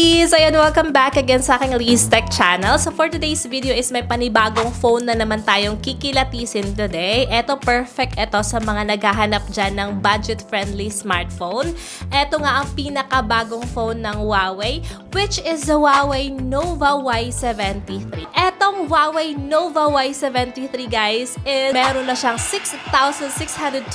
ka-techies! Ayan, welcome back again sa aking Lee's Tech channel. So for today's video is may panibagong phone na naman tayong kikilatisin today. Ito, perfect ito sa mga naghahanap dyan ng budget-friendly smartphone. Ito nga ang pinakabagong phone ng Huawei, which is the Huawei Nova Y73. Etong Huawei Nova Y73 guys is meron na siyang 6,620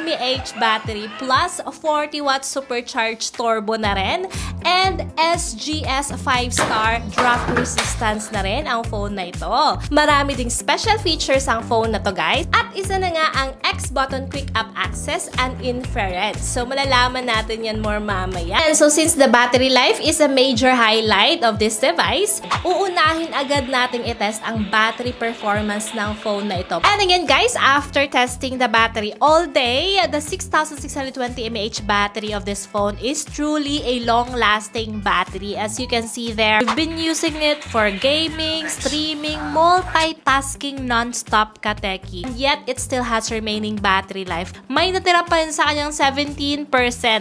mAh battery plus 40 watt SuperCharge Turbo na rin and SGS 5-star drop resistance na rin ang phone na ito. Marami ding special features ang phone na to guys at isa na nga ang X button quick up access and infrared. So malalaman natin yan more mamaya. And so since the battery life is a major highlight of this device, uunahin agad nating i-test ang battery performance ng phone na ito. And again guys, after testing the battery all day, the 6,620 mAh battery of this phone is truly a long-lasting battery. As you can see there, we've been using it for gaming, streaming, multitasking, non-stop ka-techies. And yet, it still has remaining battery life. May natira pa rin sa kanyang 17%.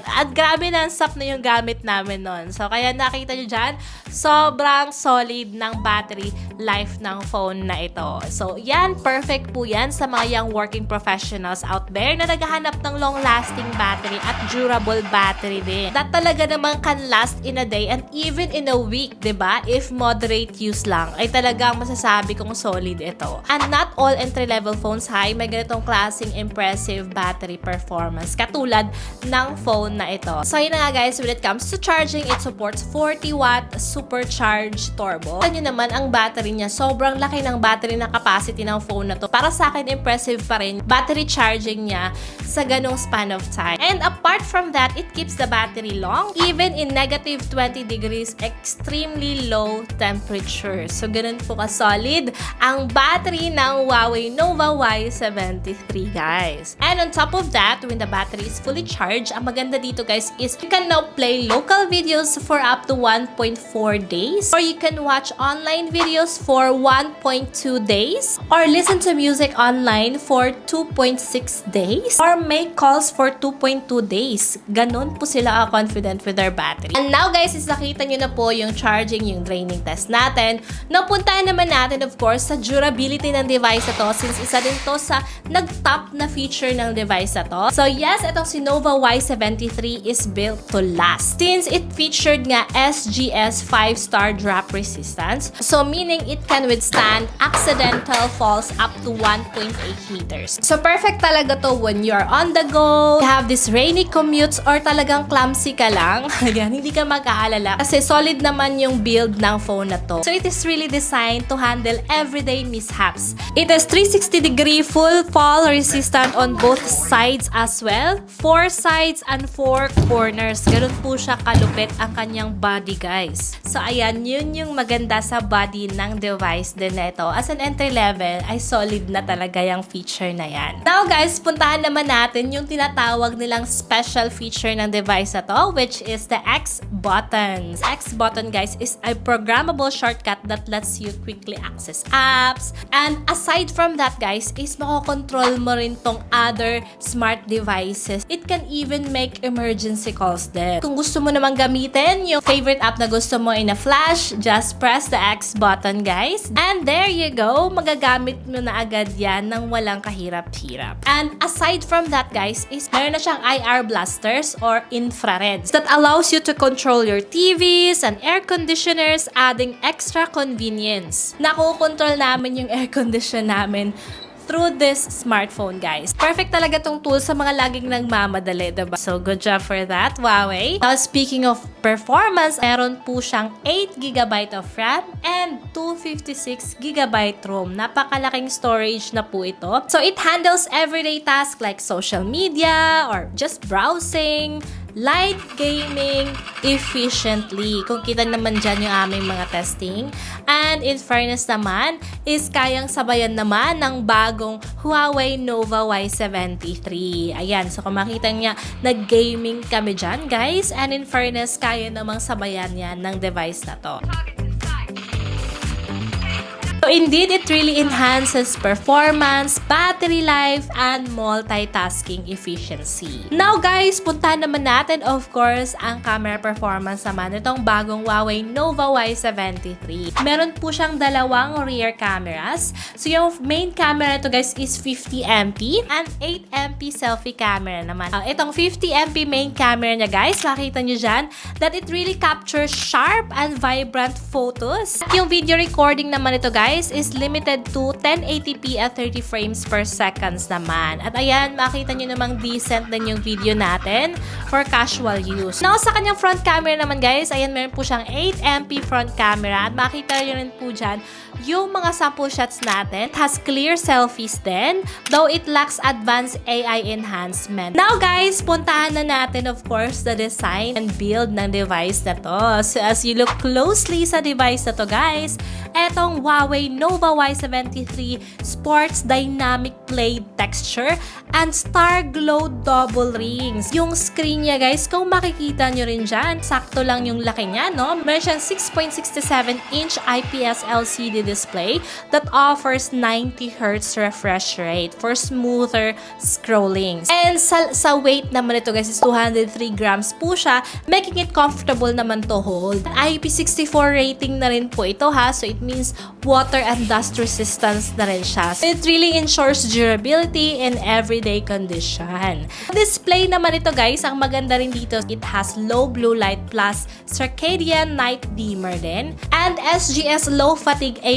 At grabe non-stop na yung gamit namin nun. So, kaya nakita nyo dyan, sobrang solid ng battery life ng phone na ito. So, yan, perfect po yan sa mga young working professionals out there na naghahanap ng long-lasting battery at durable battery din. That talaga naman can last in a day and even in a week, diba? If moderate use lang, ay talagang masasabi kong solid ito. And not all entry-level phones may ganitong klaseng impressive battery performance katulad ng phone na ito. So, yun na nga guys, when it comes to charging, it supports 40 watt SuperCharge Turbo. Ano naman ang battery niya? Sobrang laki ng battery na capacity ng phone na to. Para sa akin, impressive pa rin battery charging niya sa ganong span of time. And apart from that, it keeps the battery long even in negative 20 degrees extremely low temperature. So, ganun po ka-solid ang battery ng Huawei Nova Y73 guys. And on top of that, when the battery is fully charged, ang maganda dito guys is you can now play local videos for up to 1.4 days or you can watch online videos for 1.2 days or listen to music online for 2.6 days or make calls for 2.2 days. Ganon po sila confident with their battery. And now guys, is nakita nyo na po yung charging, yung draining test natin. Napuntahan naman natin of course sa durability ng device na to since isa din to sa nag-top na feature ng device na to. So yes, itong si Nova Y73 is built to last since it featured nga SGS 5-star drop resistance. So meaning it can withstand accidental falls up to 1.8 meters. So perfect talaga to when you're on the go, you have this rainy commutes or talagang clumsy ka lang. Ayan, hindi ka mag-aalala kasi solid naman yung build ng phone na to. So it is really designed to handle everyday mishaps. It has 360-degree full fall resistant on both sides as well. 4 sides and 4 corners. Ganun po siya kalupit ang kanyang body guys. So ayan, yun yung maganda sa body ng device din na ito. As an entry level, ay solid na talaga yung feature na yan. Now guys, puntahan naman natin yung tinatawag nilang special feature ng device na to, which is the X button. X button guys is a programmable shortcut that lets you quickly access apps. And aside from that guys, is makokontrol mo rin tong other smart devices. It can even make emergency calls din. Kung gusto mo namang gamitin yung favorite app na gusto mo in a flash, just press the X button guys. And there you go, magagamit mo na agad yan nang walang kahirap-hirap. And aside from that guys, is meron na siyang IR blasters or infrareds that allows you to control your TVs and air conditioners, adding extra convenience. Nakokontrol namin yung air condition namin through this smartphone guys. Perfect talaga tong tool sa mga laging nagmamadali, diba? So, good job for that, Huawei. Now, speaking of performance, meron po siyang 8GB of RAM and 256GB ROM. Napakalaking storage na po ito. So, it handles everyday tasks like social media or just browsing, light gaming efficiently. Kung kita naman dyan yung aming mga testing. And in fairness naman, is kayang sabayan naman ng bagong Huawei Nova Y73. Ayan, so kung makita niya, nag-gaming kami dyan, guys. And in fairness, kaya namang sabayan yan ng device na to. So, indeed, it really enhances performance, battery life, and multitasking efficiency. Now guys, punta naman natin of course ang camera performance naman itong bagong Huawei Nova Y73. Meron po siyang dalawang rear cameras. So yung main camera ito guys is 50MP and 8MP selfie camera naman. Itong 50MP main camera niya guys, makita nyo dyan that it really captures sharp and vibrant photos. At yung video recording naman ito guys is limited to 1080p at 30 frames per seconds naman. At ayan, makita nyo namang decent din yung video natin for casual use. Now, sa kanyang front camera naman guys, ayan, meron po siyang 8MP front camera at makita nyo rin po dyan yung mga sample shots natin. It has clear selfies din, though it lacks advanced AI enhancement. Now guys, puntahan na natin of course the design and build ng device na to. So as you look closely sa device na to guys, etong Huawei Nova Y73 sports dynamic plate texture and star glow double rings. Yung screen niya guys, kung makikita nyo rin dyan, sakto lang yung laki niya, no? Meron siyang 6.67-inch IPS LCD display that offers 90Hz refresh rate for smoother scrolling. And sa weight naman ito guys is 203 grams po siya, making it comfortable naman to hold. IP64 rating na rin po ito ha, so it means water and dust resistance na rin siya. So it really ensures durability in everyday condition. Display naman ito guys, ang maganda rin dito, it has low blue light plus circadian night dimmer din, and SGS low fatigue A+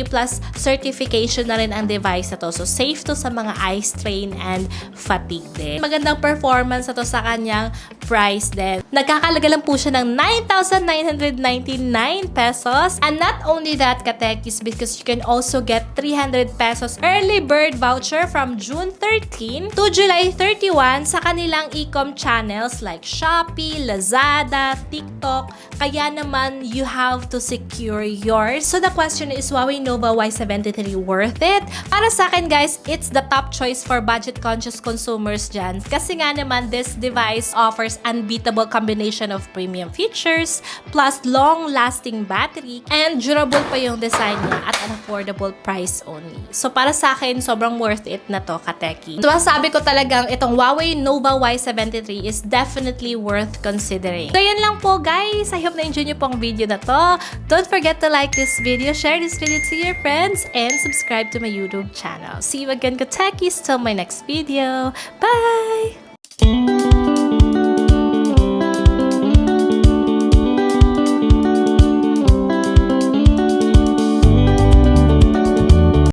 certification na rin ang device na to. So safe to sa mga eye strain and fatigue din. Magandang performance na to sa kanyang price din. Nagkakalaga lang po siya ng 9,999 pesos. And not only that, ka-techies, because you can also get 300 pesos early bird voucher from June 13 to July 31 sa kanilang e-com channels like Shopee, Lazada, TikTok. Kaya naman, you have to secure yours. So the question is, Huawei Nova Y73 worth it? Para sa akin guys, it's the top choice for budget-conscious consumers dyan. Kasi nga naman, this device offers unbeatable combination of premium features, plus long-lasting battery, and durable pa yung design niya at an affordable price only. So para sa akin, sobrang worth it na to, ka-techie. So sabi ko talagang itong Huawei Nova Y73 is definitely worth considering. So yan lang po guys. I hope na-enjoy nyo pong video na to. Don't forget to like this video, share this video to your friends, and subscribe to my YouTube channel. See you again, ka-techies, till my next video. Bye!